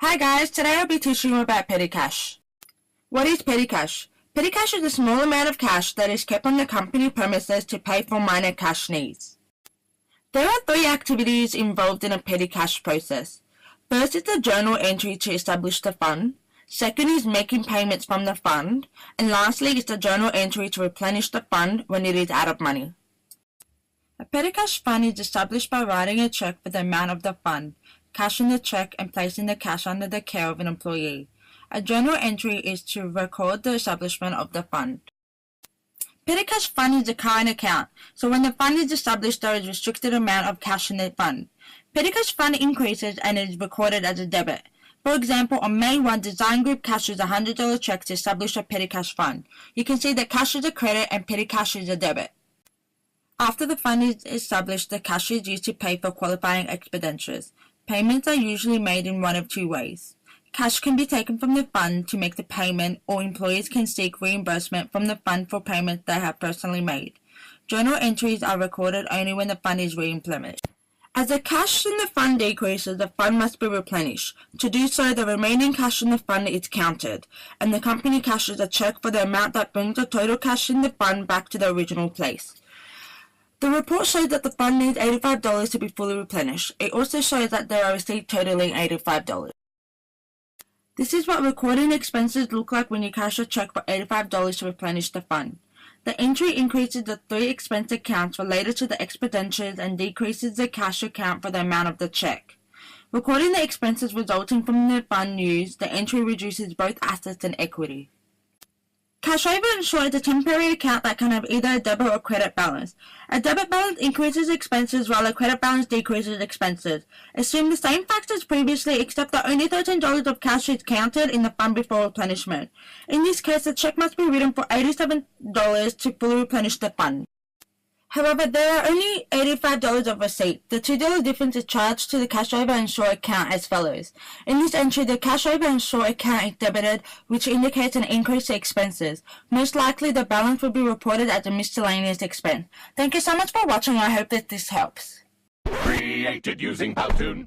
Hi guys, today I'll be teaching you about petty cash. What is petty cash? Petty cash is a small amount of cash that is kept on the company premises to pay for minor cash needs. There are three activities involved in a petty cash process. First is the journal entry to establish the fund. Second is making payments from the fund. And lastly is the journal entry to replenish the fund when it is out of money. A petty cash fund is established by writing a check for the amount of the fund, cashing the check and placing the cash under the care of an employee. A journal entry is to record the establishment of the fund. Petty cash fund is a current account, so when the fund is established there is a restricted amount of cash in the fund. Petty cash fund increases and is recorded as a debit. For example, on May 1, Design Group cashes a $100 check to establish a petty cash fund. You can see that cash is a credit and petty cash is a debit. After the fund is established, the cash is used to pay for qualifying expenditures. Payments are usually made in one of two ways. Cash can be taken from the fund to make the payment, or employees can seek reimbursement from the fund for payments they have personally made. Journal entries are recorded only when the fund is re-implemented. As the cash in the fund decreases, the fund must be replenished. To do so, the remaining cash in the fund is counted, and the company cashes a check for the amount that brings the total cash in the fund back to the original place. The report shows that the fund needs $85 to be fully replenished. It also shows that there are receipts totaling $85. This is what recording expenses look like when you cash a check for $85 to replenish the fund. The entry increases the three expense accounts related to the expenditures and decreases the cash account for the amount of the check. Recording the expenses resulting from the fund used, the entry reduces both assets and equity. Cash over in short is a temporary account that can have either a debit or credit balance. A debit balance increases expenses while a credit balance decreases expenses. Assume the same facts as previously except that only $13 of cash is counted in the fund before replenishment. In this case, the check must be written for $87 to fully replenish the fund. However, there are only $85 of receipt. The $2 difference is charged to the cash over and short account as follows. In this entry, the cash over and short account is debited, which indicates an increase to expenses. Most likely, the balance will be reported as a miscellaneous expense. Thank you so much for watching. I hope that this helps. Created using Powtoon.